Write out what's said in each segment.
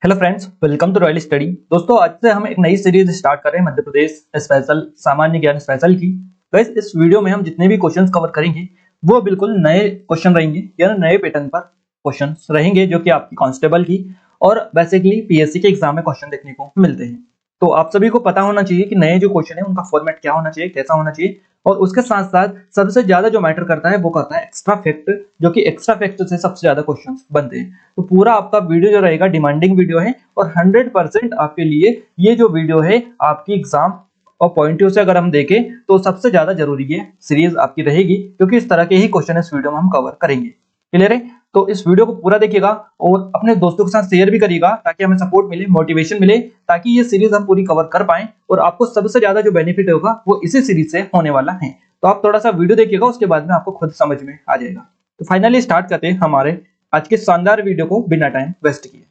Hello friends, welcome to Royal Study. दोस्तों, आज से हम एक नई सीरीज स्टार्ट कर रहे हैं मध्य प्रदेश स्पेशल सामान्य ज्ञान स्पेशल की। गाइस, इस वीडियो में हम जितने भी क्वेश्चंस कवर करेंगे वो बिल्कुल नए क्वेश्चन रहेंगे, यानी नए पैटर्न पर क्वेश्चंस रहेंगे जो कि आपकी कांस्टेबल की और बेसिकली पीएससी के एग्जाम में क्वेश्चन देखने को मिलते हैं। तो आप सभी को पता होना चाहिए कि नए जो क्वेश्चन है उनका फॉर्मेट क्या होना चाहिए, कैसा होना चाहिए, और उसके साथ साथ सबसे ज्यादा जो मैटर करता है वो करता है एक्स्ट्रा फैक्ट, जो कि एक्स्ट्रा फैक्ट से सबसे ज्यादा क्वेश्चंस बनते हैं। तो पूरा आपका वीडियो जो रहेगा डिमांडिंग वीडियो है और 100% आपके लिए ये जो वीडियो है आपकी एग्जाम और पॉइंट ऑफ से अगर हम देखें तो सबसे ज्यादा जरूरी ये सीरीज आपकी रहेगी, क्योंकि इस तरह के ही क्वेश्चन इस वीडियो में हम कवर करेंगे। क्लियर है? तो इस वीडियो को पूरा देखिएगा और अपने दोस्तों के साथ शेयर भी करिएगा ताकि हमें सपोर्ट मिले, मोटिवेशन मिले, ताकि ये सीरीज हम पूरी कवर कर पाएं और आपको सबसे ज्यादा जो बेनिफिट होगा वो इसी सीरीज से होने वाला है। तो आप थोड़ा सा वीडियो देखिएगा, उसके बाद में आपको खुद समझ में आ जाएगा। तो फाइनली स्टार्ट करते हैं हमारे आज के शानदार वीडियो को बिना टाइम वेस्ट किए।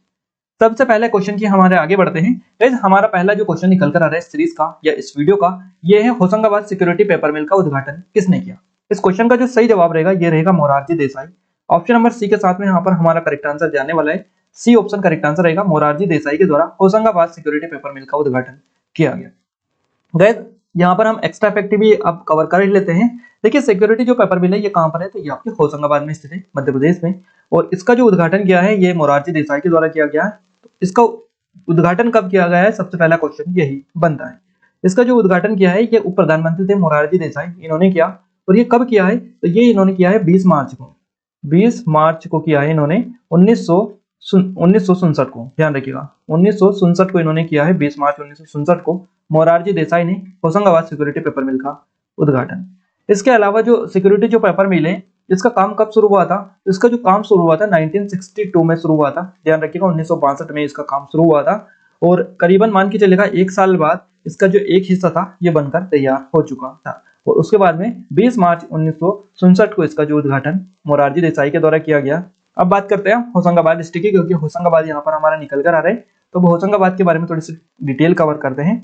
सबसे पहले क्वेश्चन की हमारे आगे बढ़ते हैं। गाइस, हमारा पहला जो क्वेश्चन निकल कर आ रहा है इस सीरीज का या इस वीडियो का, ये है होशंगाबाद सिक्योरिटी पेपर मिल का उद्घाटन किसने किया। इस क्वेश्चन का जो सही जवाब रहेगा ये रहेगा Morarji Desai. Option number C के साथ में यहाँ पर हमारा करेक्ट आंसर जाने वाला है। सी ऑप्शन करेक्ट आंसर रहेगा। मोरारजी देसाई के द्वारा होशंगाबाद सिक्योरिटी पेपर मिल का उद्घाटन किया गया। गाइस, यहाँ पर हम एक्स्ट्रा फैक्ट भी अब कवर कर लेते हैं। देखिए, सिक्योरिटी जो पेपर मिल है ये कहाँ पर है, तो ये आपके होशंगाबाद में स्थित है, मध्य प्रदेश में। और इसका जो उद्घाटन किया है ये मोरारजी देसाई के द्वारा किया गया है। तो इसका उद्घाटन कब किया गया है, सबसे पहला क्वेश्चन यही बनता है। इसका जो उद्घाटन किया है ये उप प्रधानमंत्री थे मोरारजी देसाई, इन्होंने किया। और ये कब किया है, तो ये इन्होंने किया है 20 मार्च को। 20 मार्च को किया है इन्होंने 1967 को, ध्यान रखिएगा 1967 को इन्होंने किया है। 20 मार्च 1967 को मोरारजी देसाई ने होशंगाबाद सिक्योरिटी पेपर मिल का उद्घाटन। इसके अलावा जो सिक्योरिटी जो पेपर मिल है इसका काम कब शुरू हुआ था, इसका जो काम शुरू हुआ था 1962 में शुरू हुआ था। ध्यान रखिएगा 1962 में इसका काम शुरू हुआ था और करीबन मान के चलेगा 1 साल बाद इसका जो एक हिस्सा था ये बनकर तैयार हो चुका था। और उसके बाद में 20 मार्च 1967 को इसका जो उद्घाटन मोरारजी देसाई के द्वारा किया गया। अब बात करते हैं होशंगाबाद डिस्ट्रिक्ट की, क्योंकि होशंगाबाद यहाँ पर हमारा निकल कर आ रहा है। तो होशंगाबाद के बारे में थोड़ी सी डिटेल कवर करते हैं।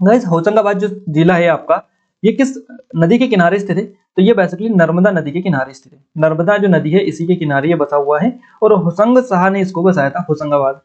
गाइस, होशंगाबाद जो जिला है आपका ये किस नदी के किनारे स्थित है, तो ये बेसिकली नर्मदा नदी के किनारे स्थित है। नर्मदा जो नदी है इसी के किनारे ये बसा हुआ है और होशंग शाह ने इसको बसाया था, होशंगाबाद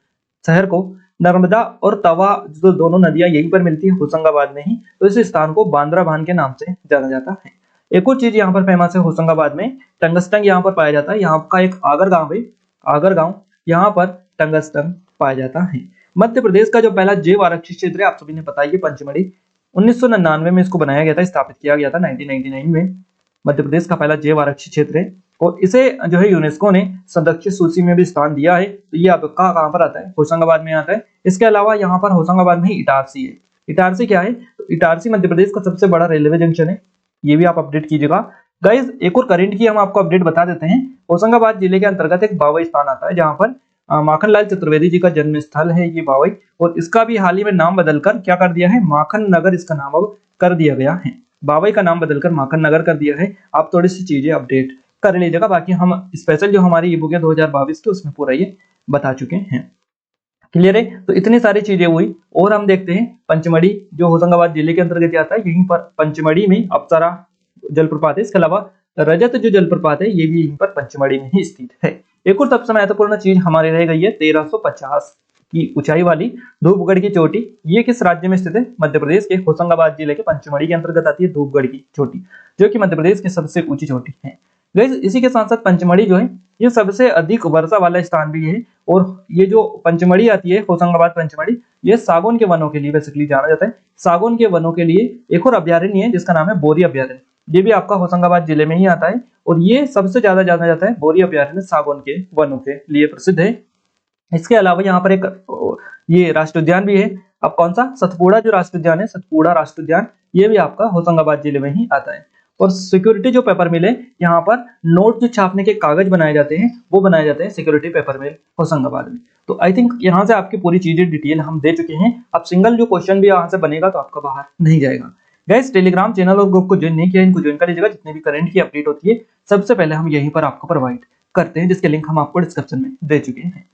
शहर को। नर्मदा और तवा जो दोनों नदियां यहीं पर मिलती है होशंगाबाद में ही, तो इस स्थान को बांद्रा बांध के नाम से जाना जाता है। एक और चीज यहाँ पर फेमस है होशंगाबाद में, टंगस्टन यहाँ पर पाया जाता है। यहाँ का एक आगर गांव है, आगर गांव, यहाँ पर टंगस्टन पाया जाता है। मध्य प्रदेश का जो पहला जैव आरक्षित क्षेत्र है आप सभी ने पता है पंचमढ़ी, 1999 में इसको बनाया गया था, स्थापित किया गया था 1999 में। मध्य प्रदेश का पहला जैव आरक्षित क्षेत्र है और इसे जो है यूनेस्को ने संरक्षित सूची में भी स्थान दिया है। तो ये आपका कहाँ पर आता है, होशंगाबाद में आता है। इसके अलावा यहाँ पर होशंगाबाद में ही इटारसी है। इटारसी क्या है, तो इटारसी मध्य प्रदेश का सबसे बड़ा रेलवे जंक्शन है, ये भी आप अपडेट कीजिएगा। गाइज, एक और करंट की हम आपको अपडेट बता देते हैं। होशंगाबाद जिले के अंतर्गत एक बावई स्थान आता है जहाँ पर माखनलाल चतुर्वेदी जी का जन्म स्थल है ये बावई, और इसका भी हाल ही में नाम बदलकर क्या कर दिया है, माखन नगर इसका नाम अब कर दिया गया है। बावई का नाम बदलकर माखन नगर कर दिया है। आप थोड़ी सी चीजें अपडेट कर लीजिएगा, बाकी हम स्पेशल जो हमारी ई बुक है 2022 की उसमें पूरा ये बता चुके हैं। क्लियर है? तो इतनी सारी चीजें हुई और हम देखते हैं पंचमढ़ी जो होशंगाबाद जिले के अंतर्गत आता है, यहीं पर पंचमढ़ी में अप्सरा जलप्रपात है। इसके अलावा रजत जो जलप्रपात है ये भी यहीं पर पंचमढ़ी में ही स्थित है। एक और सबसे महत्वपूर्ण चीज हमारी रह गई है 1350 की ऊंचाई वाली धूपगढ़ की चोटी। ये किस राज्य में स्थित है, मध्य प्रदेश के होशंगाबाद जिले के पंचमढ़ी के अंतर्गत आती है धूपगढ़ की चोटी, जो कि मध्य प्रदेश की सबसे ऊंची चोटी है। इसी के साथ साथ पंचमढ़ी जो है ये सबसे अधिक वर्षा वाला स्थान भी है। और ये जो पंचमढ़ी आती है होशंगाबाद पंचमढ़ी, ये सागौन के वनों के लिए बेसिकली जाना जाता है। सागौन के वनों के लिए एक और अभ्यारण्य है जिसका नाम है बोरी अभ्यारण्य, ये भी आपका होशंगाबाद जिले में ही आता है। और ये सबसे ज्यादा जाना जाता है बोरी अभ्यारण्य सागौन के वनों के लिए प्रसिद्ध है। इसके अलावा यहाँ पर एक ये राष्ट्रीय उद्यान भी है। अब कौन सा, सतपुड़ा जो राष्ट्रीय उद्यान है, सतपुड़ा राष्ट्रीय उद्यान, ये भी आपका होशंगाबाद जिले में ही आता है। और सिक्योरिटी जो पेपर मिल है यहाँ पर नोट जो छापने के कागज बनाए जाते हैं वो बनाए जाते हैं सिक्योरिटी पेपर मिल होशंगाबाद में। तो आई थिंक यहाँ से आपकी पूरी चीजें डिटेल हम दे चुके हैं। अब सिंगल जो क्वेश्चन भी यहाँ से बनेगा तो आपका बाहर नहीं जाएगा। गाइस, टेलीग्राम चैनल और ग्रुप को ज्वाइन नहीं किया इनको ज्वाइन कर लीजिएगा। जितने भी करंट की अपडेट होती है सबसे पहले हम यहीं पर आपको प्रोवाइड करते हैं, जिसके लिंक हम आपको डिस्क्रिप्शन में दे चुके हैं।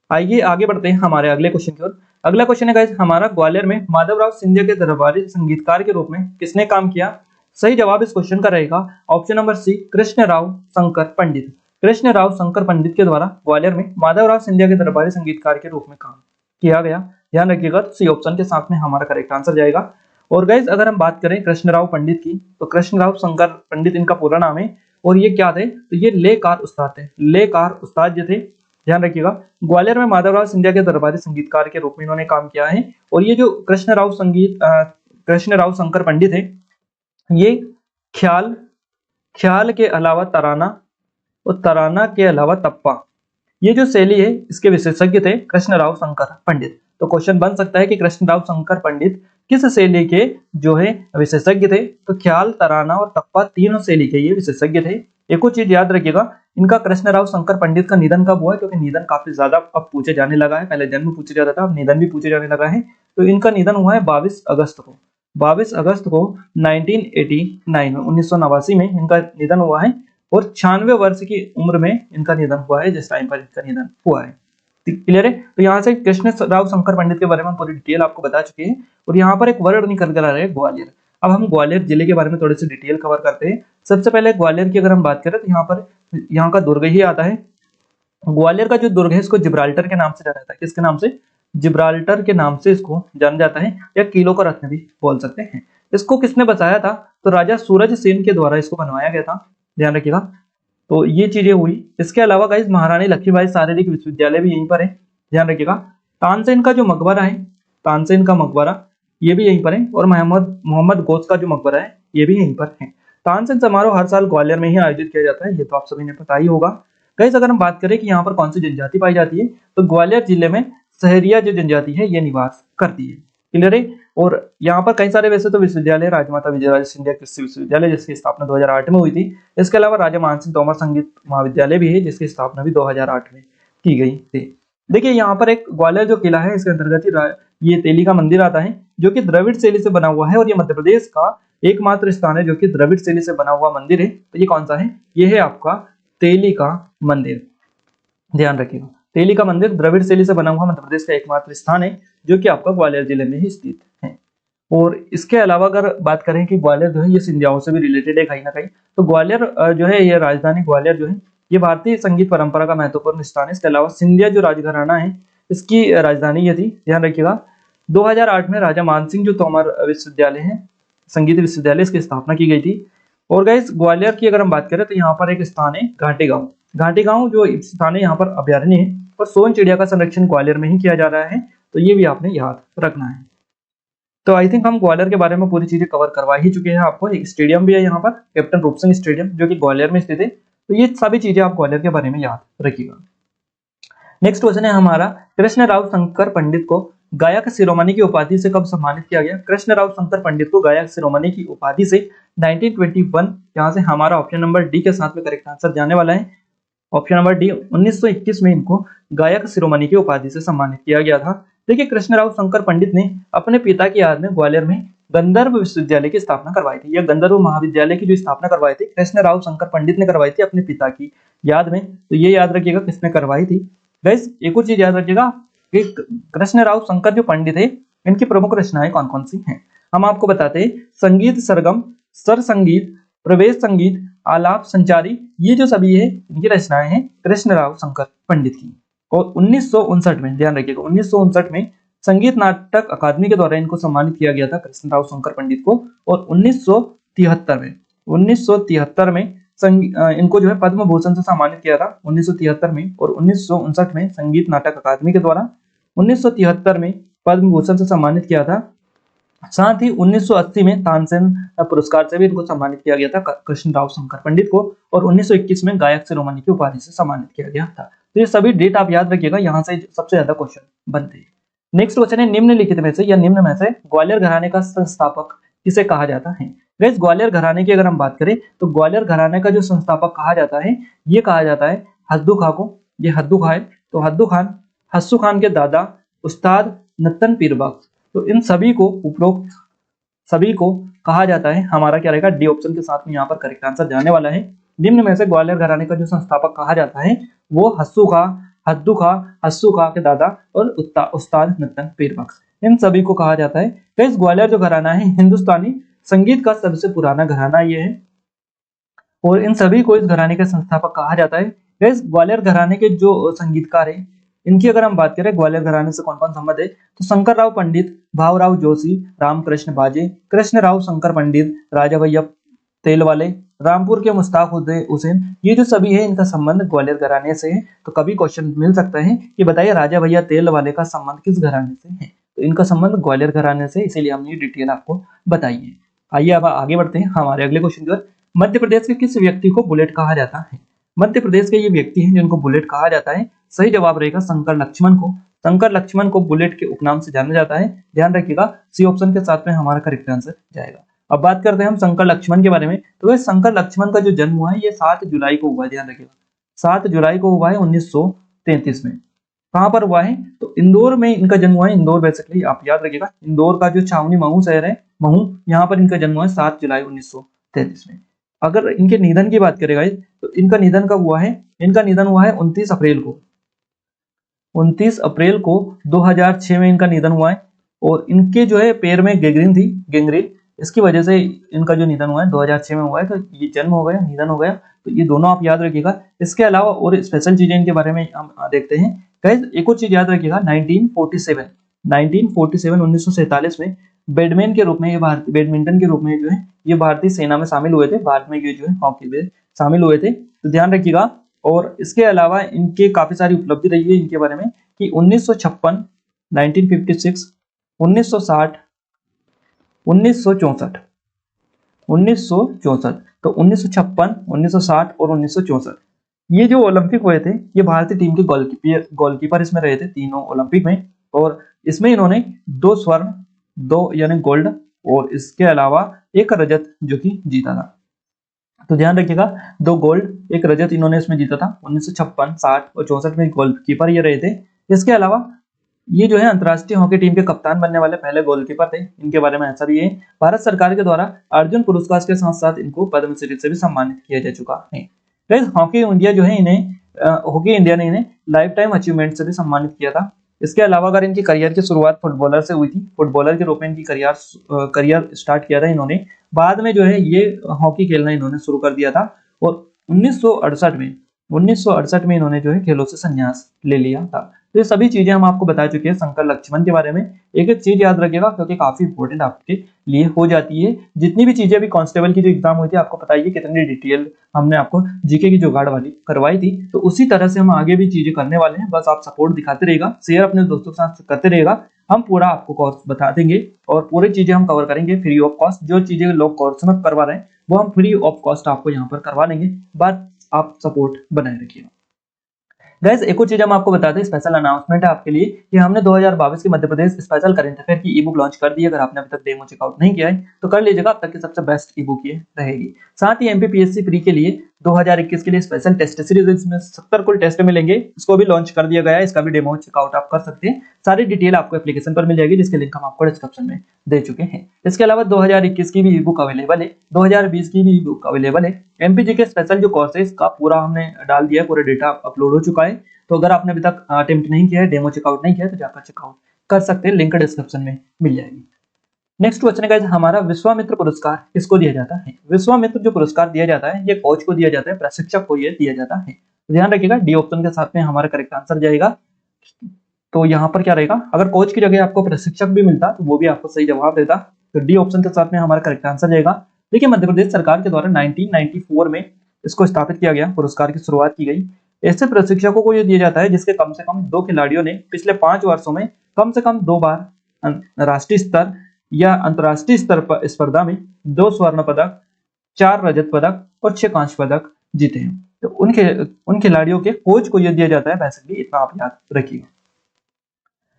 आइए आगे बढ़ते हैं हमारे अगले क्वेश्चन की ओर। अगला क्वेश्चन है गाइस हमारा, ग्वालियर में माधवराव सिंधिया के दरबारी संगीतकार के रूप में किसने काम किया। सही जवाब इस क्वेश्चन का रहेगा option number C, Krishnarao Shankar Pandit. Krishnarao Shankar Pandit के द्वारा ग्वालियर में माधवराव सिंधिया के दरबारी संगीतकार के रूप में काम किया गया। ध्यान रखिएगा, तो सी ऑप्शन के साथ में हमारा करेक्ट आंसर जाएगा। और गाइज अगर हम बात करें कृष्णराव पंडित की, तो कृष्णराव शंकर पंडित इनका पूरा नाम है। और ये क्या थे, तो ये लेकार उस्ताद थे, लेकार उस्ताद जो थे। ध्यान रखिएगा, ग्वालियर में माधवराव सिंधिया के दरबारी संगीतकार के रूप में इन्होंने काम किया है। और ये जो कृष्णराव शंकर पंडित है, ये ख्याल ख्याल के अलावा तराना और तराना के अलावा तप्पा, ये जो शैली है इसके विशेषज्ञ थे कृष्णराव शंकर पंडित। तो क्वेश्चन बन सकता है कि कृष्णराव शंकर पंडित किस शैली के जो है विशेषज्ञ थे, तो ख्याल, तराना और तप्पा तीनों शैली के ये विशेषज्ञ थे। एक और चीज याद रखिएगा, इनका कृष्णराव शंकर पंडित का निधन कब हुआ है, क्योंकि निधन काफी ज्यादा अब पूछे जाने लगा है। पहले जन्म पूछे जाता था, अब निधन भी पूछे जाने लगा है। तो इनका निधन हुआ है 22 अगस्त को, 22 अगस्त को 1989 में, 1989 में इनका निधन हुआ है। और 96 वर्ष की उम्र में इनका निधन हुआ है, जिस टाइम पर इनका निधन हुआ है। क्लियर है। तो यहाँ से कृष्णराव शंकर पंडित के बारे में पूरी डिटेल आपको बता चुके हैं। और यहाँ पर एक वर्ड निकल कर आ रहा है ग्वालियर। अब हम ग्वालियर जिले के बारे में थोड़ी सी डिटेल कवर करते हैं। सबसे पहले ग्वालियर की अगर हम बात करें, तो यहाँ पर यहाँ का दुर्ग ही आता है। ग्वालियर का जो दुर्ग है इसको जिब्राल्टर के नाम से जाना जाता है। किसके नाम से? जिब्राल्टर के नाम से इसको जाना जाता है, या किलो का रत्न भी बोल सकते हैं। इसको किसने बसाया था, तो राजा सूरज सेन के द्वारा इसको बनवाया गया था। ध्यान रखिएगा, तो ये चीजें हुई। इसके अलावा गाइस महारानी लक्ष्मीबाई शारीरिक विश्वविद्यालय भी यहीं पर है। ध्यान रखिएगा, तानसेन का जो मकबरा है, तानसेन का मकबरा ये भी यहीं पर है। और मोहम्मद गौस का जो मकबरा है ये भी यहीं पर है। तानसेन समारोह हर साल ग्वालियर में ही आयोजित किया जाता है, ये तो आप सभी ने पता ही होगा। गाइस अगर हम बात करें कि यहाँ पर कौन सी जनजाति पाई जाती है, तो ग्वालियर जिले में सहरिया जो जनजाति है ये निवास करती है। क्लियर है। और यहाँ पर कई सारे वैसे तो विश्वविद्यालय, राजमाता विजयराजे सिंधिया कृषि विश्वविद्यालय जिसकी स्थापना 2008 में हुई थी। इसके अलावा राजा मानसिंह तोमर संगीत महाविद्यालय भी है, जिसकी स्थापना भी 2008 में की गई थी। देखिए यहाँ पर एक ग्वालियर जो किला है इसके अंतर्गत ये तेली का मंदिर आता है, जो कि द्रविड़ शैली से बना हुआ है। और ये मध्य प्रदेश का एकमात्र स्थान है जो कि द्रविड़ शैली से बना हुआ मंदिर है। तो ये कौन सा है, ये है आपका तेली का मंदिर। ध्यान रखिएगा, तेली का मंदिर द्रविड़ शैली से बना हुआ मध्य प्रदेश का एकमात्र स्थान है, जो कि आपका ग्वालियर जिले में ही स्थित है। और इसके अलावा अगर बात करें कि ग्वालियर जो है ये सिंधियाओं से भी रिलेटेड है कहीं ना कहीं, तो ग्वालियर जो है ये राजधानी ग्वालियर जो है ये भारतीय संगीत परंपरा का महत्वपूर्ण स्थान है। इसके अलावा सिंधिया जो राजघराना है इसकी राजधानी ये थी। ध्यान रखिएगा, 2008 में राजा मानसिंह जो तोमर विश्वविद्यालय है, संगीत विश्वविद्यालय, इसकी स्थापना की गई थी। और गाइस ग्वालियर की अगर हम बात करें तो यहाँ पर एक स्थान है घाटी गांव। घाटी गांव जो स्थान है यहाँ पर अभ्यारण्य है, और सोन चिड़िया का संरक्षण ग्वालियर में ही किया जा रहा है। तो ये भी आपने याद रखना है। तो आई थिंक हम ग्वालियर के बारे में पूरी चीजें कवर करवा ही चुके हैं आपको। एक स्टेडियम भी है यहाँ पर, कैप्टन रूप सिंह स्टेडियम, जो कि ग्वालियर में स्थित है। तो ये सभी चीजें आप ग्वालियर के बारे में याद रखिएगा। नेक्स्ट क्वेश्चन है हमारा, कृष्णराव शंकर पंडित को गायक शिरोमणि की उपाधि से कब सम्मानित किया गया? कृष्णराव शंकर पंडित को गायक शिरोमणि की उपाधि से 1921, यहाँ से हमारा ऑप्शन नंबर डी के साथ में करेक्ट आंसर जाने वाला है। ऑप्शन नंबर डी, 1921 में इनको गायक शिरोमणि की उपाधि से सम्मानित किया गया था। देखिए कृष्णराव शंकर पंडित ने अपने पिता की याद में ग्वालियर में गंधर्व विश्वविद्यालय की स्थापना करवाई थी, या गंधर्व महाविद्यालय की जो स्थापना करवाई थी कृष्णराव शंकर पंडित ने करवाई थी अपने पिता की याद में। तो ये याद रखिएगा किसने करवाई थी। गाइस एक और चीज याद रखिएगा कि कृष्णराव शंकर जो पंडित है इनकी प्रमुख रचनाएं कौन कौन सी हैं, हम आपको बताते हैं। संगीत सरगम, स्वर संगीत, प्रवेश संगीत, आलाप संचारी, ये जो सभी है इनकी रचनाएं हैं कृष्णराव शंकर पंडित की। और 1959 में, ध्यान रखिएगा 1959 में संगीत नाटक अकादमी के द्वारा इनको सम्मानित किया गया था कृष्णराव शंकर पंडित को। और 1973 में इनको जो है पद्म भूषण से सम्मानित किया था 1973 में। और 1959 में संगीत नाटक अकादमी के द्वारा 1973 में पद्म भूषण से सम्मानित किया था। साथ ही 1980 में तानसेन पुरस्कार से भी इनको सम्मानित किया गया था कृष्णराव शंकर पंडित को। और 1921 में गायक शिरोमणि की उपाधि से सम्मानित किया गया था। तो ये सभी डेट आप याद रखिएगा, यहाँ से सबसे ज्यादा क्वेश्चन बनते हैं। नेक्स्ट क्वेश्चन है, निम्नलिखित में से या निम्न में से ग्वालियर घराने का संस्थापक किसे कहा जाता है? गाइस ग्वालियर घराने की अगर हम बात करें तो ग्वालियर घराने का जो संस्थापक कहा जाता है ये कहा जाता है हद्दू खां को। ये हद्दू खां है, तो हस्सू खान के दादा उस्ताद नत्तन पीर बख्श। तो इन सभी को उपरोक्त सभी को कहा जाता है, हमारा क्या रहेगा, डी ऑप्शन के साथ में यहाँ पर करेक्ट आंसर जाने वाला है। निम्न में से ग्वालियर घराने का जो संस्थापक कहा जाता है वो हस्सू खां के दादा और उस्ताद नत्तन पीर बख्श, इन सभी को कहा जाता है। तो इस ग्वालियर जो घराना है हिंदुस्तानी संगीत का सबसे पुराना घराना ये है, और इन सभी को इस घराने के संस्थापक कहा जाता है। इस ग्वालियर घराने के जो संगीतकार है इनकी अगर हम बात करें ग्वालियर घराने से कौन कौन संबंध है, तो शंकर राव पंडित, भावराव जोशी, रामकृष्ण बाजे, कृष्ण राव शंकर पंडित, राजा भैया तेल वाले, रामपुर के मुश्ताक हुसैन, ये जो सभी है इनका संबंध ग्वालियर घराने से है। तो कभी क्वेश्चन मिल सकता है कि बताइए राजा भैया तेल वाले का संबंध किस घराने से है, तो इनका संबंध ग्वालियर घराने से, इसीलिए हमने डिटेल आपको बताई है। आइए अब आगे बढ़ते हैं हमारे अगले क्वेश्चन की ओर। मध्य प्रदेश के किस व्यक्ति को बुलेट कहा जाता है? मध्य प्रदेश के ये व्यक्ति हैं जिनको बुलेट कहा जाता है। सही जवाब रहेगा शंकर लक्ष्मण को। शंकर लक्ष्मण को बुलेट के उपनाम से जाना जाता है। ध्यान रखिएगा, सी ऑप्शन के साथ में हमारा करेक्ट आंसर जाएगा। अब बात करते हैं हम शंकर लक्ष्मण के बारे में। तो वह शंकर लक्ष्मण का जो जन्म हुआ है ये 7 जुलाई को हुआ है। ध्यान रखिएगा 7 जुलाई को हुआ है 1933 में। कहां पर हुआ है? तो इंदौर में इनका जन्म हुआ है। इंदौर बेसिकली आप याद रखिएगा, इंदौर का जो छावनी महू शहर है, महू, यहाँ पर इनका जन्म हुआ है 7 जुलाई 1933 में। अगर इनके निधन की बात करेगा तो इनका निधन कब हुआ है? इनका निधन हुआ है 29 अप्रैल को। 29 अप्रैल को 2006 में इनका निधन हुआ है। और इनके जो है पैर में गैंग्रीन थी, गैंग्रीन, इसकी वजह से इनका जो निधन हुआ है 2006 में हुआ है। तो ये जन्म हो गया, निधन हो गया, तो ये दोनों आप याद रखिएगा। इसके अलावा और स्पेशल चीजें इनके बारे में हम देखते हैं। गाइस एक और चीज याद रखिएगा, 1947 में बैडमैन के रूप में ये भारतीय बैडमिंटन के रूप में जो है ये भारतीय सेना में शामिल हुए थे। भारत में ये जो है हॉकी में शामिल हुए थे, तो ध्यान रखिएगा। और इसके अलावा इनके काफी सारी उपलब्धि रही है इनके बारे में कि 1956, 1956, 1960, 1964, 1964, तो 1956, 1960 और 1964 ये जो ओलंपिक हुए थे, ये भारतीय टीम के गोलकीपर इसमें रहे थे तीनों ओलंपिक में। और इसमें इन्होंने 2 स्वर्ण, 2 यानी गोल्ड और इसके अलावा 1 रजत जो कि जीता था। तो ध्यान रखिएगा 2 गोल्ड 1 रजत इन्होंने इसमें जीता था। 1956, 60 और 64 में गोलकीपर ये रहे थे। इसके अलावा ये जो है अंतर्राष्ट्रीय हॉकी टीम के कप्तान बनने वाले पहले गोलकीपर थे। इनके बारे में ऐसा भी है, भारत सरकार के द्वारा अर्जुन पुरस्कार के साथ साथ इनको पद्मश्री से भी सम्मानित किया जा चुका है। हॉकी इंडिया जो है इन्हें हॉकी इंडिया ने इन्हें लाइफ टाइम अचीवमेंट से भी सम्मानित किया था। इसके अलावा अगर इनकी करियर की शुरुआत फुटबॉलर से हुई थी, फुटबॉलर के रूप में इनकी करियर स्टार्ट किया था इन्होंने। बाद में जो है ये हॉकी खेलना इन्होंने शुरू कर दिया था। और 1968 में इन्होंने जो है खेलों से संन्यास ले लिया था। तो ये सभी चीजें हम आपको बता चुके हैं शंकर लक्ष्मण के बारे में। एक एक चीज याद रखिएगा क्योंकि काफी इंपॉर्टेंट आपके लिए हो जाती है। जितनी भी चीजें अभी कांस्टेबल की जो एग्जाम हुई थी आपको पता ही है कितनी डिटेल हमने आपको जीके की जुगाड़ वाली करवाई थी। तो उसी तरह से हम आगे भी चीजें करने वाले हैं। बस आप सपोर्ट दिखाते रहेगा, शेयर अपने दोस्तों के साथ करते रहेगा। हम पूरा आपको कोर्स बता देंगे और पूरी चीजें हम कवर करेंगे फ्री ऑफ कॉस्ट। जो चीजें लोग कोर्स में करवा रहे हैं वो हम फ्री ऑफ कॉस्ट आपको यहाँ पर करवा देंगे। बस आप सपोर्ट बनाए रखिएगा। गाइस एक और चीज हम आपको बता दें, स्पेशल अनाउंसमेंट है आपके लिए कि हमने 2022 की Madhya Pradesh special current affair की ई बुक लॉन्च कर दी है। अगर आपने अभी तक डेमो चेकआउट नहीं किया है तो कर लीजिएगा, अब तक की सबसे बेस्ट ई बुक ये रहेगी। साथ ही एमपीपीएससी प्री के लिए 2021 के लिए स्पेशल टेस्ट सीरीज, इसमें 70 कुल टेस्ट मिलेंगे, इसको भी लॉन्च कर दिया गया है। इसका भी डेमो चेकआउट आप कर सकते हैं। सारी डिटेल आपको एप्लीकेशन पर मिल जाएगी जिसके लिंक हम आपको डिस्क्रिप्शन में दे चुके हैं। इसके अलावा 2021 की भी ई बुक अवेलेबल है, 2020 की भी ई बुक अवेलेबल है। एमपीजी के स्पेशल जो कोर्सेज का पूरा हमने डाल दिया है, पूरा डेटा अपलोड हो चुका है। तो अगर आपने अभी तक अटेम्प्ट नहीं किया है, डेमो चेकआउट नहीं किया है, तो जाकर चेकआउट कर सकते हैं, लिंक डिस्क्रिप्शन में मिल जाएगी। नेक्स्ट क्वेश्चन है गाइस, हमारा विश्वामित्र पुरस्कार किसको दिया जाता है? विश्वामित्र जो पुरस्कार दिया जाता है ये कोच को दिया जाता है, प्रशिक्षक को ये दिया जाता है। ध्यान रखिएगा डी ऑप्शन के साथ में हमारा करेक्ट आंसर जाएगा। तो यहाँ पर क्या रहेगा, अगर कोच की जगह आपको प्रशिक्षक भी मिलता तो वो भी आपको सही जवाब देता। तो डी ऑप्शन के साथ में हमारा करेक्ट आंसर जाएगा। देखिए मध्य प्रदेश सरकार के द्वारा 1994 में इसको स्थापित किया गया, पुरस्कार की शुरुआत की गई। ऐसे प्रशिक्षकों को यह दिया जाता है जिसके कम से कम 2 खिलाड़ियों ने पिछले 5 वर्षों में कम से कम 2 बार राष्ट्रीय स्तर या अंतर्राष्ट्रीय स्तर पर स्पर्धा में 2 स्वर्ण पदक, 4 रजत पदक और 6 कांस्य पदक जीते हैं। तो उन खिलाड़ियों के कोच को यह दिया जाता है बेसिकली, इतना आप याद रखिएगा।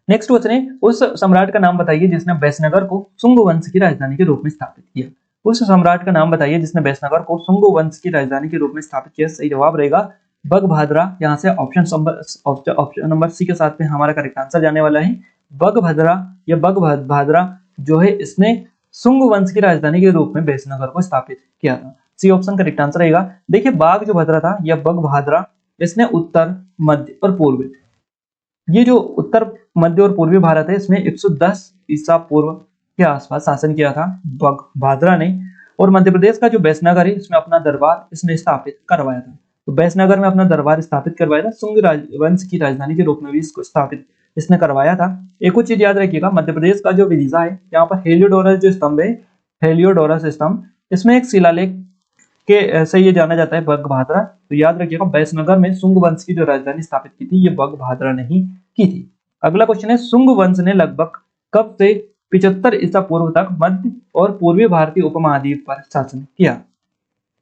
नेक्स्ट क्वेश्चन है, उस सम्राट का नाम बताइए जिसने बैसनगर को शुंग वंश की राजधानी के रूप में स्थापित किया। उस सम्राट का नाम बताइए जिसने बैसनगर को शुंग वंश की राजधानी के रूप में स्थापित किया। सही जवाब रहेगा बगभद्रा। यहाँ से ऑप्शन नंबर सी के साथ में हमारा करेक्ट आंसर जाने वाला है। बगभद्रा या बगभाद्रा जो है इसने शुंग वंश की राजधानी के रूप में बैसनगर को स्थापित किया था। सी ऑप्शन करेक्ट आंसर रहेगा। देखिए बाघ जो भद्रा था या बगभाद्रा, इसने उत्तर, मध्य और पूर्व, ये जो उत्तर, मध्य और पूर्वी भारत है, इसमें 110 ईसा पूर्व के आसपास शासन किया था बगभाद्रा ने। और मध्य प्रदेश का जो बैसनगर है इसमें अपना दरबार इसने स्थापित करवाया था। तो बैसनगर में अपना दरबार स्थापित करवाया था। शुंग वंश की राजधानी के रूप में भी इसको स्थापित इसने करवाया था। एक और चीज याद रखिएगा, मध्य प्रदेश का जो विदिशा है, यहाँ पर हेलियोडोरस जो स्तंभ है, हेलियोडोरस स्तंभ, इसमें एक शिलालेख के से ये जाना जाता है बगभाद्रा। तो याद रखिएगा, बैसनगर में शुंग वंश की जो राजधानी स्थापित की थी ये बगभाद्रा ने ही की थी। अगला क्वेश्चन है, शुंग वंश ने लगभग कब से 75 ईसा पूर्व तक मध्य और पूर्वी भारतीय उपमहाद्वीप पर शासन किया?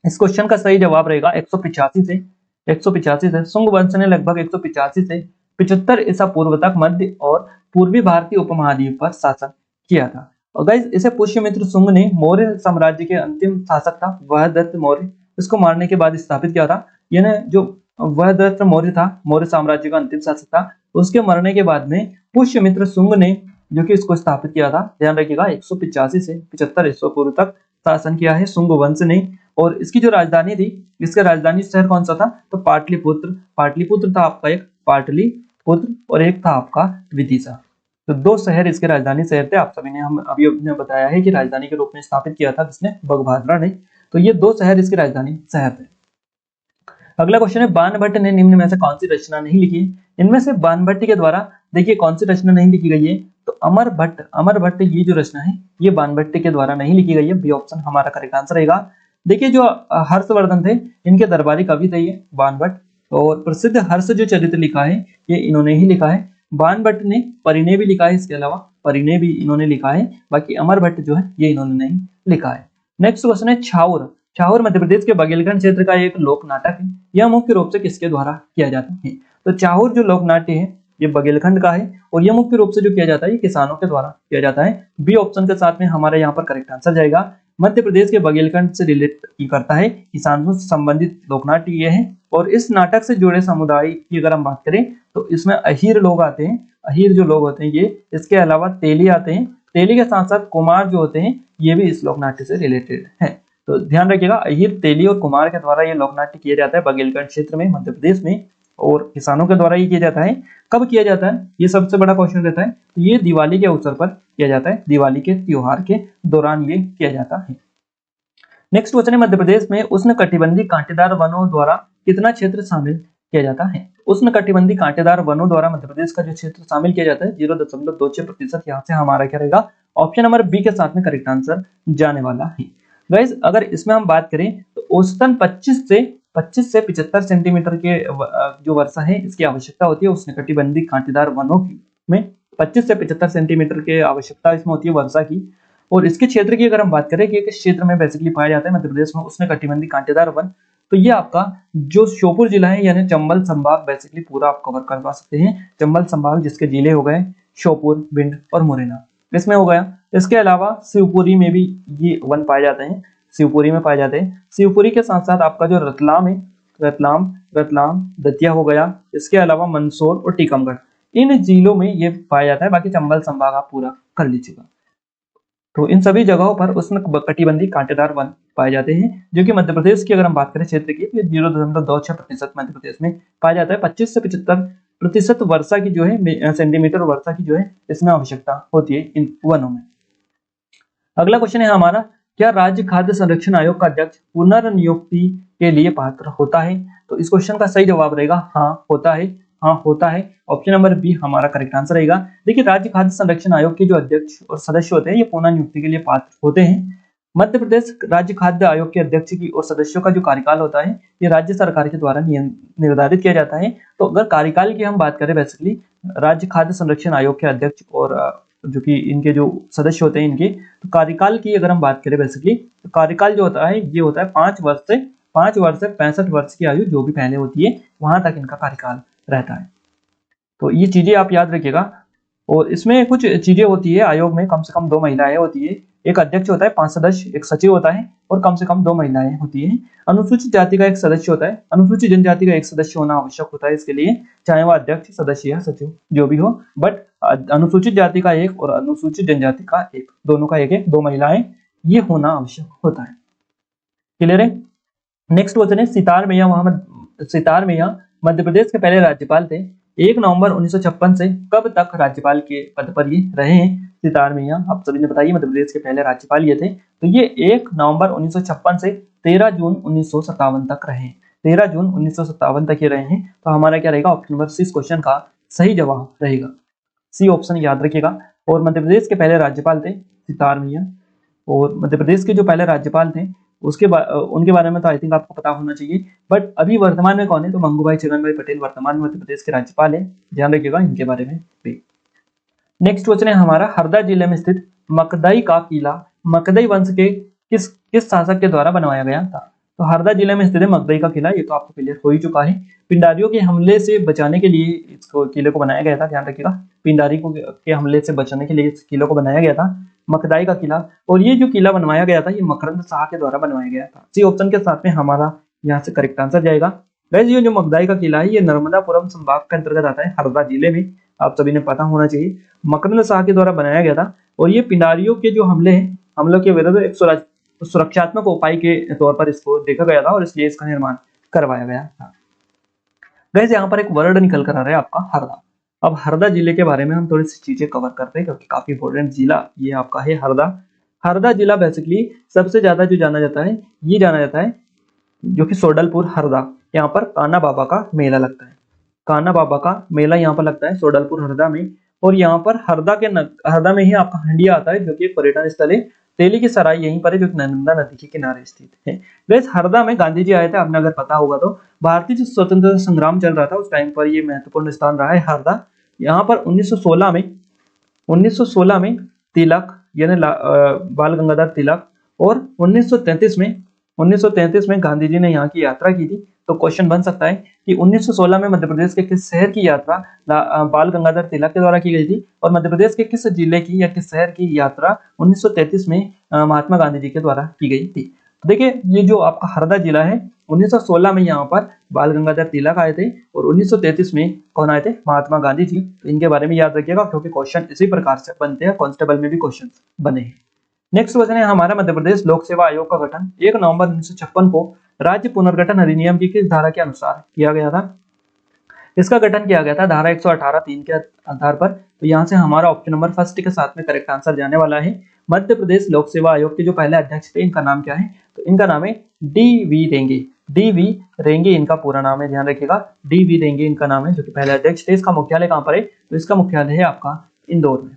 इस क्वेश्चन का सही जवाब रहेगा 185 से। 185 से शुंग वंश ने लगभग 185 से 75 ईसा पूर्व तक मध्य और पूर्वी भारतीय उपमहाद्वीप पर शासन किया था। और गाइस, इसे पुष्यमित्र शुंग ने मौर्य साम्राज्य के अंतिम शासक था वह दत्त मौर्य, इसको मारने के बाद स्थापित किया था। यानी जो वह दत्त मौर्य था, मौर्य साम्राज्य का अंतिम शासक था, उसके मरने के बाद में पुष्यमित्र शुंग ने जो कि इसको स्थापित किया था। ध्यान रखिएगा, 185 से 75 ईसा पूर्व तक शासन किया है शुंग वंश ने। और इसकी जो राजधानी थी, इसका राजधानी शहर कौन सा था? तो पाटलिपुत्र। पाटलिपुत्र था आपका एक, पाटलिपुत्र, और एक था आपका विदिशा। तो दो शहर इसके राजधानी शहर थे। आप सभी ने हम अभी बताया है कि राजधानी के रूप में स्थापित किया था जिसने बगभाद्रा ने। तो ये दो शहर इसके राजधानी शहर थे। अगला क्वेश्चन है, बाणभट्ट ने निम्न में से कौन सी रचना नहीं लिखी? इनमें से बाणभट्ट के द्वारा देखिए कौन सी रचना नहीं लिखी गई है? तो अमरभट्ट ये जो रचना है ये बाणभट्ट के द्वारा नहीं लिखी गई है। बी ऑप्शन हमारा करेक्ट आंसर रहेगा। देखिए, जो हर्षवर्धन थे इनके दरबारी कवि थे ये बाणभट्ट, और प्रसिद्ध हर्ष जो चरित्र लिखा है ये इन्होंने ही लिखा है। बाणभट्ट ने परिणय भी लिखा है, इसके अलावा परिणय भी इन्होंने लिखा है। बाकी अमरभट्ट जो है ये इन्होंने नहीं लिखा है। नेक्स्ट क्वेश्चन है, छाउर। छाउर मध्य प्रदेश के बघेलखंड क्षेत्र का एक लोक नाटक है। यह मुख्य रूप से किसके द्वारा किया जाता है? तो छाउर जो लोक नाट्य है ये बघेलखंड का है, और यह मुख्य रूप से जो किया जाता है ये किसानों के द्वारा किया जाता है। बी ऑप्शन के साथ में हमारे यहाँ पर करेक्ट आंसर जाएगा। मध्य प्रदेश के बघेलखंड से रिलेट करता है, किसानों से संबंधित लोकनाट्य ये है। और इस नाटक से जुड़े समुदाय की अगर हम बात करें तो इसमें अहीर लोग आते हैं। अहीर जो लोग होते हैं ये, इसके अलावा तेली आते हैं। तेली के साथ साथ कुमार जो होते हैं ये भी इस लोकनाट्य से रिलेटेड है। तो ध्यान रखिएगा, अहीर, तेली और कुमार के द्वारा ये लोकनाट्य किया जाता है बघेलखंड क्षेत्र में, मध्य प्रदेश में, और किसानों के द्वारा ये किया जाता है। कब किया जाता है? ये सबसे बड़ा क्वेश्चन रहता है। तो ये दिवाली के अवसर पर किया जाता है, दिवाली के त्योहार के दौरान ये किया जाता है। नेक्स्ट क्वेश्चन है, मध्य प्रदेश में उष्णकटिबंधीय कांटेदार वनों द्वारा कितना क्षेत्र शामिल किया जाता है? उष्णकटिबंधीय कांटेदार वनों द्वारा मध्य प्रदेश का जो क्षेत्र शामिल किया जाता है 0.26%। यहाँ से हमारा क्या रहेगा? ऑप्शन नंबर बी के साथ में करेक्ट आंसर जाने वाला है। गाइस, अगर इसमें हम बात करें तो औसतन 25 से 75 सेंटीमीटर के जो वर्षा है इसकी आवश्यकता होती है उष्णकटिबंधीय कांटेदार वनों की में। 25 से 75 सेंटीमीटर की आवश्यकता इसमें होती है वर्षा की। और इसके क्षेत्र की अगर हम बात करें कि किस क्षेत्र में बेसिकली पाया जाता है मध्य प्रदेश में उष्णकटिबंधीय कांटेदार वन, तो ये आपका जो श्योपुर जिला है यानी चंबल संभाग बेसिकली पूरा आप कवर करवा सकते हैं। चंबल संभाग जिसके जिले हो गए श्योपुर, भिंड और मुरैना, इसमें हो गया। इसके अलावा शिवपुरी में भी ये वन पाए जाते हैं, शिवपुरी में पाए जाते हैं। शिवपुरी के साथ साथ आपका जो रतलाम है, रतलाम दतिया हो गया। इसके अलावा मंदसौर और टीकमगढ़, इन जिलों में ये पाया जाता है। बाकी चंबल संभाग आप पूरा कर लीजिएगा। तो इन सभी जगहों पर उष्णकटिबंधीय कांटेदार वन पाए जाते हैं, जो कि मध्य प्रदेश की अगर हम बात करें क्षेत्र की, 0.26% मध्य प्रदेश में पाया जाता है। 25 से 75% वर्षा की जो है सेंटीमीटर वर्षा की जो है इसमें आवश्यकता होती है इन वनों में। अगला क्वेश्चन है हमारा, क्या राज्य खाद्य संरक्षण आयोग का अध्यक्ष पुनर्नियुक्ति के लिए पात्र होता है? तो इस क्वेश्चन का सही जवाब रहेगा हाँ होता है। हाँ होता है, ऑप्शन नंबर बी हमारा करेक्ट आंसर रहेगा। देखिए, राज्य खाद्य संरक्षण आयोग के जो अध्यक्ष और सदस्य होते हैं ये पुनर्नियुक्ति के लिए पात्र होते हैं। मध्य प्रदेश राज्य खाद्य आयोग के अध्यक्ष की और सदस्यों का जो कार्यकाल होता है ये राज्य सरकार के द्वारा निर्धारित किया जाता है। तो अगर कार्यकाल की हम बात करें बेसिकली राज्य खाद्य संरक्षण आयोग के अध्यक्ष और जो कि इनके जो सदस्य होते हैं इनके, तो कार्यकाल की अगर हम बात करें बेसिकली तो कार्यकाल जो होता है ये होता है 5 वर्ष से 65 वर्ष की आयु जो भी पहले होती है वहां तक इनका कार्यकाल रहता है। तो ये चीजें आप याद रखिएगा। और इसमें कुछ चीजें होती है, आयोग में कम से कम 2 महिलाएं होती है, एक अध्यक्ष होता है, 5 सदस्य, एक सचिव होता है और कम से कम 2 महिलाएं होती है। अनुसूचित जाति का एक सदस्य होता है, अनुसूचित जनजाति का एक सदस्य होना आवश्यक होता है इसके लिए, चाहे वह अध्यक्ष, सदस्य या सचिव जो भी हो। बट अनुसूचित जाति का एक और अनुसूचित जनजाति का एक, दोनों का एक 2 महिलाएं ये होना आवश्यक होता है। क्लियर है? नेक्स्ट क्वेश्चन है, सितार मैया मध्य प्रदेश के पहले राज्यपाल थे। 1 नवंबर 1956 से कब तक राज्यपाल के पद पर ये रहे हैं? सितार मैया आप सभी ने बताइए, मध्य प्रदेश के पहले राज्यपाल ये थे। तो ये 1 नवंबर 1956 से 13 जून 1957 तक रहे। 13 जून 1957 तक ये रहे हैं। तो हमारा क्या रहेगा, ऑप्शन नंबर सी इस क्वेश्चन का सही जवाब रहेगा। सी ऑप्शन याद रखिएगा। और मध्य प्रदेश के पहले राज्यपाल थे सितार मैया, और मध्य प्रदेश के जो पहले राज्यपाल थे उनके बारे में तो आई थिंक आपको पता होना चाहिए। बट अभी वर्तमान में कौन है, तो मंगूभाई छगन भाई पटेल वर्तमान में मध्य प्रदेश के राज्यपाल है, ध्यान रखिएगा इनके बारे में भी। नेक्स्ट क्वेश्चन है हमारा, हरदा जिले में स्थित मकदई का किला मकदई वंश के किस शासक के द्वारा बनवाया गया था। तो हरदा जिले में स्थित है मकदई का किला, ये तो आपको क्लियर हो ही चुका है। पिंडारियों के हमले से बचाने के लिए इसको किले को बनाया गया था, ध्यान रखिएगा, पिंडारी के हमले से बचाने के लिए इस किले को बनाया गया था मकदई का किला। और ये जो किला बनवाया गया था ये मकरंद शाह के द्वारा बनवाया गया था। सी ऑप्शन के साथ में हमारा यहाँ से करेक्ट आंसर जाएगा। गाइस ये जो मकदई का किला है ये नर्मदापुरम संभाग के अंतर्गत आता है, हरदा जिले में, आप सभी ने पता होना चाहिए। मकरंद शाह के द्वारा बनाया गया था और ये पिंडारियों के जो हमलों के विरुद्ध एक सुरक्षात्मक उपाय के तौर पर इसको देखा गया था और इसलिए इसका निर्माण करवाया गया था। गाइस यहाँ पर एक वर्ड निकल कर आ रहा है आपका हरदा। अब हरदा जिले के बारे में हम थोड़ी सी चीजें कवर करते हैं क्योंकि काफी इंपॉर्टेंट जिला ये आपका है हरदा। हरदा जिला बेसिकली सबसे ज्यादा जो जाना जाता है जो कि सोडलपुर हरदा, यहाँ पर कान्हा बाबा का मेला लगता है। कान्हा बाबा का मेला यहाँ पर लगता है सोडलपुर हरदा में। और यहाँ पर हरदा में ही आपका हंडिया आता है जो कि एक पर्यटन स्थल है। तेली की सराय यहीं पर है जो नर्मदा नदी के किनारे स्थित है। गाइस हरदा में गांधी जी आए थे, आपने अगर पता होगा तो। भारतीय जो स्वतंत्रता संग्राम चल रहा था उस टाइम पर ये महत्वपूर्ण स्थान रहा है हरदा। यहाँ पर 1916 में तिलक यानी बाल गंगाधर तिलक और 1933 में गांधी जी ने यहाँ की यात्रा की थी। तो क्वेश्चन बन सकता है कि 1916 में मध्य प्रदेश के किस शहर की यात्रा बाल गंगाधर तिलक के द्वारा की गई थी, और मध्य प्रदेश के किस जिले की या किस शहर की यात्रा 1933 में महात्मा गांधी जी के द्वारा की गई थी। तो देखिए ये जो आपका हरदा जिला है 1916 में यहाँ पर बाल गंगाधर तिलक आए थे और 1933 में कौन आए थे, महात्मा गांधी जी। तो इनके बारे में याद रखिएगा क्योंकि क्वेश्चन इसी प्रकार से बनते हैं, कांस्टेबल में भी क्वेश्चन बने हैं। नेक्स्ट क्वेश्चन है हमारा, मध्य प्रदेश लोक सेवा आयोग का गठन 1 नवंबर 1956 को राज्य पुनर्गठन अधिनियम की किस धारा के अनुसार किया गया था। इसका गठन किया गया था धारा 118(3) के आधार पर। तो यहाँ से हमारा ऑप्शन नंबर फर्स्ट के साथ में करेक्ट आंसर जाने वाला है। मध्य प्रदेश लोक सेवा आयोग के जो पहले अध्यक्ष थे इनका नाम क्या है, तो इनका नाम है डी.वी. रेंगे। डी.वी. रेंगे इनका पूरा नाम है, ध्यान रखिएगा, डी.वी. रेंगे इनका नाम है जो कि पहले अध्यक्ष थे। इसका मुख्यालय कहाँ पर है, तो इसका मुख्यालय है आपका इंदौर में।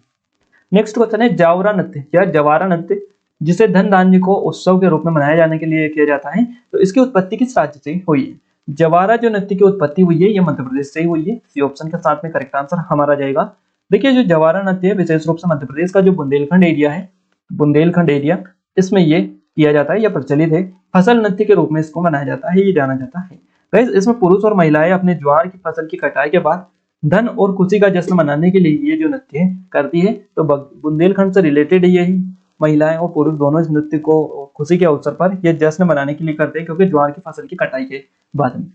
नेक्स्ट क्वेश्चन है, जावरा नृत्य या जवारा नृत्य जिसे धन धान्य को उत्सव के रूप में मनाया जाने के लिए किया जाता है, तो इसकी उत्पत्ति किस राज्य से हुई है। जवारा जो नृत्य की उत्पत्ति हुई है ये मध्य प्रदेश से ही हुई है। इसी ऑप्शन के साथ में करेक्ट आंसर हमारा जाएगा। देखिए जो जवारा नृत्य है विशेष रूप से मध्य प्रदेश का जो बुंदेलखंड एरिया है, बुंदेलखंड एरिया, इसमें ये किया जाता है या प्रचलित है। फसल नृत्य के रूप में इसको मनाया जाता है, ये जाना जाता है। गाइस इसमें पुरुष और महिलाएं अपने ज्वार की फसल की कटाई के बाद धन और खुशी का जश्न मनाने के लिए ये जो नृत्य करती है, तो बुंदेलखंड से रिलेटेड है। यही महिलाएं और पुरुष दोनों इस नृत्य को खुशी के अवसर पर यह जश्न मनाने के लिए करते हैं क्योंकि ज्वार की फसल की कटाई के बाद में।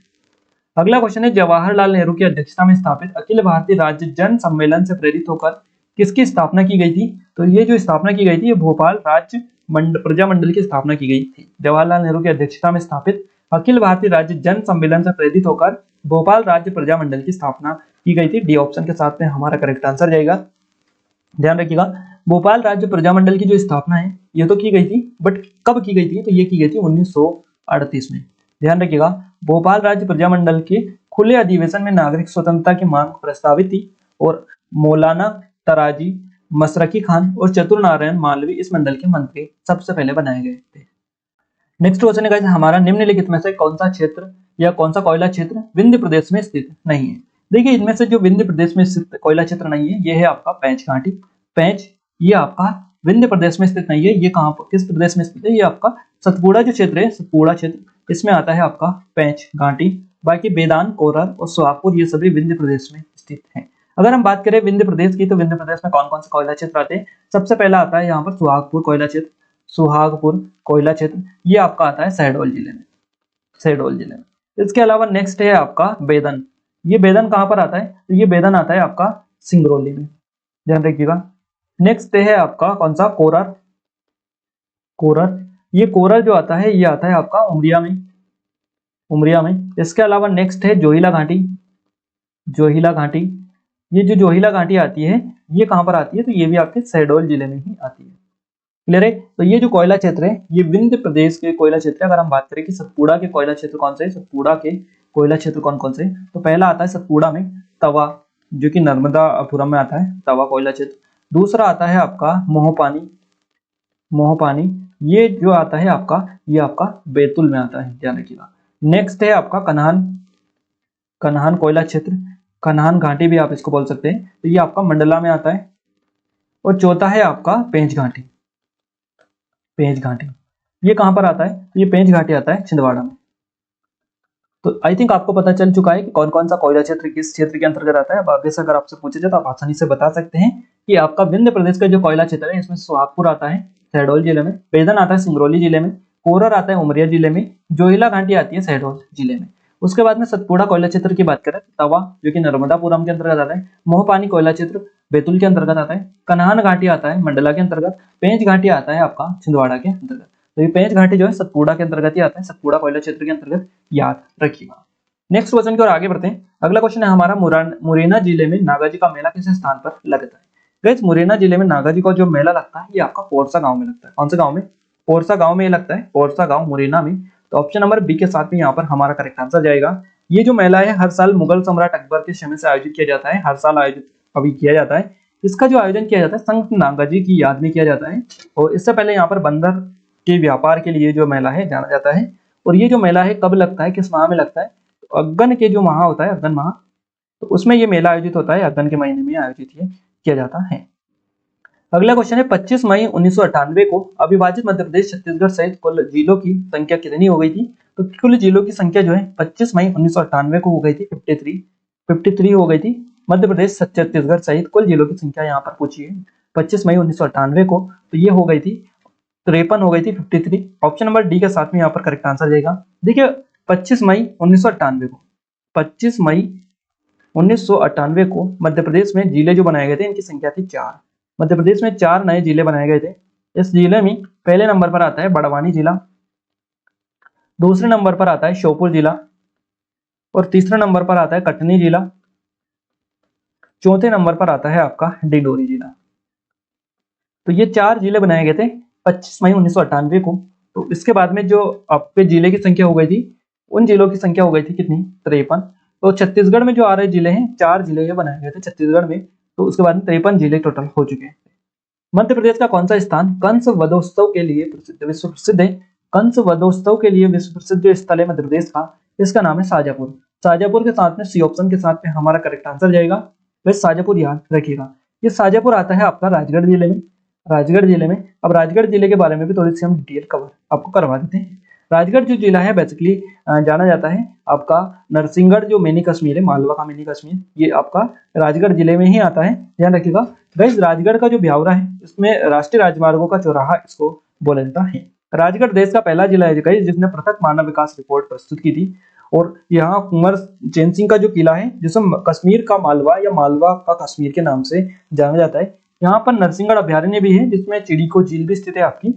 अगला क्वेश्चन है, जवाहरलाल नेहरू की अध्यक्षता में स्थापित अखिल भारतीय राज्य जन सम्मेलन से प्रेरित होकर किसकी स्थापना की गई थी। तो ये जो स्थापना की गई थी ये भोपाल राज्य प्रजामंडल की स्थापना की गई थी। जवाहरलाल नेहरू की अध्यक्षता में स्थापित अखिल भारतीय राज्य जन सम्मेलन से प्रेरित होकर भोपाल राज्य प्रजामंडल की स्थापना की गई थी। डी ऑप्शन के साथ में हमारा करेक्ट आंसर जाएगा। ध्यान रखिएगा, भोपाल राज्य प्रजामंडल की जो स्थापना है ये तो की गई थी, बट कब की गई थी, तो ये की गई थी 1938 में। ध्यान रखिएगा, भोपाल राज्य प्रजामंडल के खुले अधिवेशन में नागरिक स्वतंत्रता की मांग प्रस्तावित थी और मौलाना तराजी, मशरकी खान और चतुर नारायण मालवी इस मंडल के मंत्री सबसे पहले बनाए गए थे। नेक्स्ट क्वेश्चन है हमारा, निम्नलिखित में से कौन सा क्षेत्र या कौन सा कोयला क्षेत्र विंध्य प्रदेश में स्थित नहीं है। देखिए इनमें से जो विंध्य प्रदेश में स्थित कोयला क्षेत्र नहीं है ये है आपका पेंच घाटी। पेंच ये आपका विंध्य प्रदेश में स्थित नहीं है। ये कहाँ पर किस प्रदेश में स्थित है, ये आपका सतपुड़ा जो क्षेत्र है, सतपुड़ा क्षेत्र, इसमें आता है आपका पेंच घाटी। बाकी बेदान, कोरर और सुहागपुर ये सभी विंध्य प्रदेश में स्थित हैं। अगर हम बात करें विंध्य प्रदेश की, तो विंध्य प्रदेश में कौन कौन से कोयला क्षेत्र आते हैं। सबसे पहला आता है यहाँ पर सुहागपुर कोयला क्षेत्र। सुहागपुर कोयला क्षेत्र ये आपका आता है शहडोल जिले में, शहडोल जिले में। इसके अलावा नेक्स्ट है आपका बेदन। ये बेदन कहाँ पर आता है, तो ये बेदन आता है आपका सिंगरौली में, ध्यान रखिएगा। नेक्स्ट है आपका कौन सा, कोरर। कोरर ये कोरर जो आता है ये आता है आपका उमरिया में, उमरिया में। इसके अलावा नेक्स्ट है जोहिला घाटी। जोहिला घाटी ये जो जोहिला घाटी आती है ये कहाँ पर आती है, तो ये भी आपके शहडोल जिले में ही आती है। क्लियर है। तो ये जो कोयला क्षेत्र है ये विंध्य प्रदेश के कोयला क्षेत्र है। अगर हम बात करें कि सतपुड़ा के कोयला क्षेत्र कौन से है, सतपुड़ा के कोयला क्षेत्र कौन कौन से, तो पहला आता है सतपुड़ा में तवा, जो कि नर्मदापुरम में आता है, तवा कोयला क्षेत्र। दूसरा आता है आपका मोहपानी, मोहपानी ये जो आता है आपका, ये आपका बैतूल में आता है, ध्यान रखिएगा। नेक्स्ट है आपका कन्हान, कन्हान कोयला क्षेत्र, कन्हान घाटी भी आप इसको बोल सकते हैं, तो ये आपका मंडला में आता है। और चौथा है आपका पेंच घाटी, पेंच घाटी ये कहां पर आता है, ये पेंच घाटी आता है छिंदवाड़ा में। तो आई थिंक आपको पता चल चुका है कि कौन कौन सा कोयला क्षेत्र किस क्षेत्र के अंतर्गत आता है। अब आगे से अगर आपसे पूछे जाए तो आप आसानी से बता सकते हैं कि आपका विंध्य प्रदेश का जो कोयला क्षेत्र है इसमें सोहागपुर आता है शहडोल जिले में, बेदन आता है सिंगरौली जिले में, कोरर आता है उमरिया जिले में, जोहिला घाटी आती है शहडोल जिले में। उसके बाद में सतपुड़ा कोयला क्षेत्र की बात करें, तवा जो कि नर्मदापुरम के अंतर्गत आता है, मोहपानी कोयला क्षेत्र बैतूल के अंतर्गत आता है, कन्हान घाटी आता है मंडला के अंतर्गत, पेंच घाटी आता है आपका छिंदवाड़ा के अंतर्गत। तो ये पेंच घाटी जो है सतपुड़ा के अंतर्गत ही आता है, सतपुड़ा कोयला क्षेत्र के अंतर्गत, याद रखिएगा। नेक्स्ट क्वेश्चन की ओर आगे बढ़ते हैं। अगला क्वेश्चन है हमारा, मुरैना जिले में नागाजी का मेला किस स्थान पर लगता है। गाइस मुरैना जिले में नागाजी का जो मेला लगता है ये आपका पोरसा गांव में लगता है। कौन से गांव में, पोरसा गांव में ये लगता है, पोरसा गांव मुरैना में। तो ऑप्शन नंबर बी के साथ में यहाँ पर हमारा करेक्ट आंसर जाएगा। ये जो मेला है हर साल मुगल सम्राट अकबर के समय से आयोजित किया जाता है, हर साल आयोजित अभी किया जाता है। इसका जो आयोजन किया जाता है संत नागाजी की याद में किया जाता है। और इससे पहले यहाँ पर बंदर के व्यापार के लिए जो मेला है जाना जाता है। और ये जो मेला है कब लगता है, किस माह में लगता है, तो अगन के जो माह होता है, अगन माह, तो उसमें ये मेला आयोजित होता है, अगन के महीने में आयोजित ये किया जाता है। अगला क्वेश्चन है 25 मई 1998 को अविभाजित मध्य प्रदेश छत्तीसगढ़ सहित कुल जिलों की संख्या कितनी हो गई थी। तो कुल जिलों की संख्या जो है 25 मई 1998 को हो गई थी 53 हो गई थी। मध्य प्रदेश छत्तीसगढ़ सहित कुल जिलों की संख्या यहाँ पर पूछी है 25 मई 1998 को, तो ये हो गई थी 53 हो गई थी 53। ऑप्शन नंबर डी के साथ में यहाँ पर करेक्ट आंसर जाएगा। देखिए 25 मई 1998 को, 25 मई 1998 को मध्य प्रदेश में जिले जो बनाए गए थे इनकी संख्या थी 4। मध्य प्रदेश में 4 नए जिले बनाए गए थे। इस जिले में पहले नंबर पर आता है बड़वानी जिला, दूसरे नंबर पर आता है श्योपुर जिला, और तीसरे नंबर पर आता है कटनी जिला, चौथे नंबर पर आता है आपका डिंडोरी जिला। तो ये 4 जिले बनाए गए थे 25 मई 1998 को। तो इसके बाद में जो आपके जिले की संख्या हो गई थी, उन जिलों की संख्या हो गई थी कितनी, 53। तो छत्तीसगढ़ में जो आ रहे जिले हैं, 4 जिले बनाए गए थे छत्तीसगढ़ में, तो उसके बाद में 53 जिले टोटल हो चुके हैं। मध्य प्रदेश का कौन सा स्थान कंस वधोत्सव के लिए प्रसिद्ध, विश्व प्रसिद्ध है, कंस वधोत्सव के लिए विश्व प्रसिद्ध जो स्थल है मध्य प्रदेश का, इसका नाम है शाजापुर। शाजापुर के साथ में सी ऑप्शन के साथ में हमारा करेक्ट आंसर जाएगा। वैसे शाजापुर याद रखिएगा। ये शाजापुर आता है आपका राजगढ़ जिले में, राजगढ़ जिले में। अब राजगढ़ जिले के बारे में भी थोड़ी सी हम डिटेल कवर आपको करवा देते हैं। राजगढ़ जो जिला है बेसिकली जाना जाता है आपका नरसिंहगढ़, जो मिनी कश्मीर है, मालवा का मिनी कश्मीर, ये आपका राजगढ़ जिले में ही आता है, ध्यान रखिएगा। गाइस राजगढ़ का जो ब्यावरा है इसमें राष्ट्रीय राजमार्गों का चौराहा इसको बोला जाता है। राजगढ़ देश का पहला जिला है गाइस जिसने पृथक मानव विकास रिपोर्ट प्रस्तुत की थी। और यहाँ कुंवर चैन सिंह का जो किला है जिसे कश्मीर का मालवा या मालवा का कश्मीर के नाम से जाना जाता है। यहाँ पर नरसिंहगढ़ अभ्यारण्य भी है जिसमें चिड़िको झील भी स्थित है आपकी,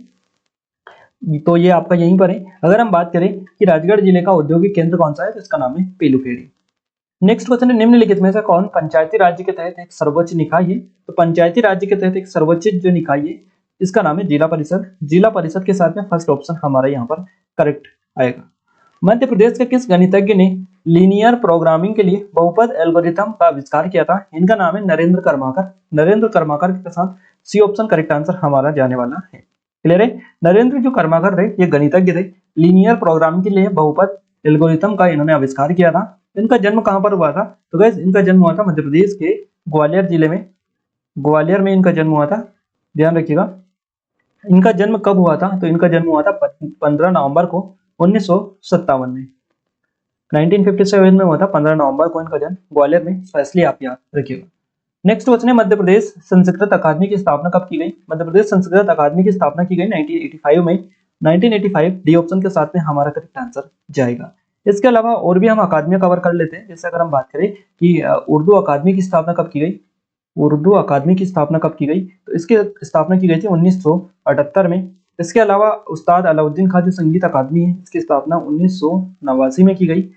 तो ये आपका यहीं पर है। अगर हम बात करें कि राजगढ़ जिले का औद्योगिक केंद्र कौन सा है, तो इसका नाम है पीलूखेड़ी। नेक्स्ट क्वेश्चन है, निम्नलिखित में से कौन पंचायती राज्य के तहत एक सर्वोच्च निकाय है। तो पंचायती राज्य के तहत एक सर्वोच्च जो निकाय है इसका नाम है जिला परिषद। जिला परिषद के साथ में फर्स्ट ऑप्शन हमारा यहाँ पर करेक्ट आएगा। मध्य प्रदेश के किस गणितज्ञ ने लीनियर प्रोग्रामिंग के लिए बहुपद एल्गोरिथम का आविष्कार किया था, इनका नाम है नरेंद्र कर्माकर। नरेंद्र कर्माकर के साथ सी ऑप्शन करेक्ट आंसर हमारा जाने वाला है। क्लियर है। नरेंद्र जो कर्माकर थे ये गणितज्ञ थे, लीनियर प्रोग्रामिंग के लिए बहुपद एल्गोरिथम का इन्होंने आविष्कार किया था। इनका जन्म कहां पर हुआ था, तो गाइस इनका जन्म हुआ था मध्य प्रदेश के ग्वालियर जिले में, ग्वालियर में इनका जन्म हुआ था, ध्यान रखिएगा। इनका जन्म कब हुआ था, तो इनका जन्म हुआ था 15 नवंबर को 1957 में, 1957 में हुआ था 15 नवंबर को इनका जन्म ग्वालियर में, स्पेशली आप याद रखिएगा। नेक्स्ट क्वेश्चन है, मध्य प्रदेश संस्कृत अकादमी की स्थापना कब की गई। मध्य प्रदेश संस्कृत अकादमी की स्थापना की गई 1985 में, 1985 डी ऑप्शन के साथ में हमारा करेक्ट आंसर जाएगा। इसके अलावा और भी हम अकादमियां कवर कर लेते हैं। जैसे अगर हम बात करें कि उर्दू अकादमी की स्थापना कब की गई, उर्दू अकादमी की स्थापना कब की गई, तो इसकी स्थापना की गई थी 1978 में। इसके अलावा उस्ताद अलाउद्दीन खां जो संगीत अकादमी है इसकी स्थापना 1989 में की गई।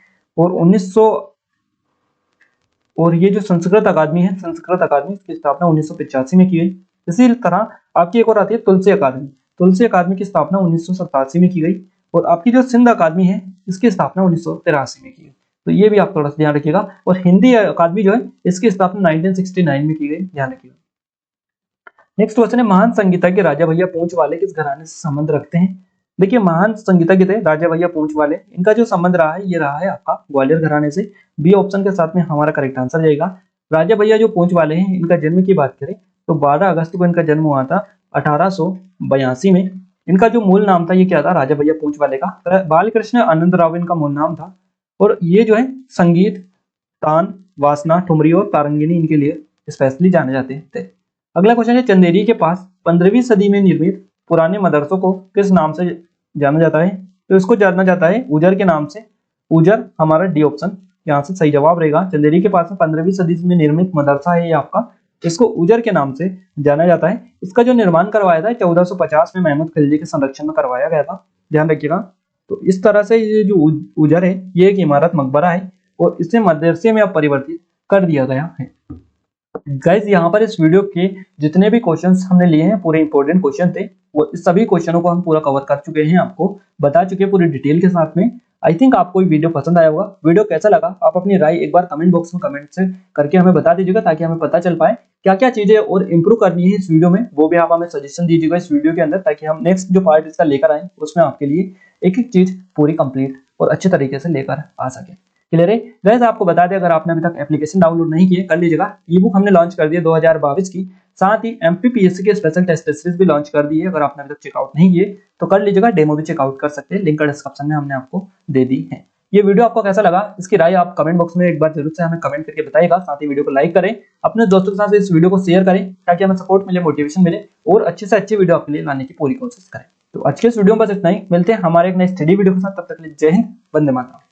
और ये जो संस्कृत अकादमी है, संस्कृत अकादमी इसकी स्थापना 1985 में की गई। इसी तरह आपकी एक और आती है तुलसी अकादमी। तुलसी अकादमी की स्थापना 1987 में की गई और आपकी जो सिंध अकादमी है इसकी स्थापना 1983 में की गई। तो ये भी आप थोड़ा सा ध्यान रखिएगा। और हिंदी अकादमी जो है इसकी स्थापना 1969 में की गई, ध्यान रखिएगा। नेक्स्ट क्वेश्चन है, महान संगीतज्ञ राजा भैया पूंछ वाले किस घराने से संबंध रखते हैं? देखिए महान संगीतज्ञ थे राजा भैया पूंछ वाले, इनका जो संबंध रहा है ये रहा है आपका ग्वालियर घराने से। बी ऑप्शन के साथ में हमारा करेक्ट आंसर जाएगा। राजा भैया जो पूंछ वाले हैं इनका जन्म की बात करें तो 12 अगस्त को इनका जन्म हुआ था 1882 में। इनका जो मूल नाम था ये क्या था, राजा भैया पूंछ वाले का बालकृष्ण आनंदराव इनका मूल नाम था। और ये जो है संगीत, तान, वासना, ठुमरी और तारंगिनी इनके लिए स्पेशली जाने जाते थे। अगला क्वेश्चन है, चंदेरी के पास 15वीं सदी में निर्मित पुराने मदरसों को किस नाम से जाना जाता है? तो इसको जाना जाता है उजर के नाम से। उजर हमारा डी ऑप्शन यहाँ से सही जवाब रहेगा। चंदेरी के पास में 15वीं सदी में निर्मित मदरसा है ये आपका, इसको उजर के नाम से जाना जाता है। इसका जो निर्माण करवाया था 1450 में महमूद खिलजी के संरक्षण में करवाया गया था, ध्यान रखिएगा। तो इस तरह से ये जो उजर है ये एक इमारत मकबरा है और इसे मदरसे में अब परिवर्तित कर दिया गया है। गाइस यहाँ पर इस वीडियो के जितने भी क्वेश्चंस हमने लिए हैं पूरे इंपॉर्टेंट क्वेश्चन थे, वो इस सभी क्वेश्चनों को हम पूरा कवर कर चुके हैं, आपको बता चुके हैं पूरी डिटेल के साथ में। आई थिंक आपको ये वीडियो पसंद आया होगा। वीडियो कैसा लगा आप अपनी राय एक बार कमेंट बॉक्स में कमेंट से करके हमें बता दीजिएगा, ताकि हमें पता चल पाए क्या क्या चीजें और इम्प्रूव करनी है इस वीडियो में, वो भी आप हमें सजेशन दीजिएगा इस वीडियो के अंदर, ताकि हम नेक्स्ट जो पार्ट इसका लेकर आए उसमें आपके लिए एक एक चीज पूरी कंप्लीट और अच्छे तरीके से लेकर आ सके। क्लियर है गाइस? आपको बता दें अगर आपने अभी तक एप्लीकेशन डाउनलोड नहीं किए कर लीजिएगा। ई बुक हमने लॉन्च कर दिया 2022 की, साथ ही एमपीपीएससी के स्पेशल टेस्ट सीरीज भी लॉन्च कर दी है। अगर आपने अभी तक चेकआउट नहीं किए तो कर लीजिएगा, डेमो भी चेकआउट कर सकते हैं, लिंक डिस्क्रिप्शन में हमने आपको दे दी है। ये वीडियो आपको कैसा लगा इसकी राय आप कमेंट बॉक्स में एक बार जरूर से हमें कमेंट करके बताइएगा। साथ ही वीडियो को लाइक करें, अपने दोस्तों के साथ इस वीडियो को शेयर करें, ताकि हमें सपोर्ट मिले, मोटिवेशन मिले और अच्छे से अच्छी वीडियो आपके लिए लाने की पूरी कोशिश करें। तो आज के इस वीडियो में बस इतना ही, मिलते हैं हमारे एक नए स्टडी वीडियो के साथ, तब तक के लिए जय हिंद, वंदे मातरम।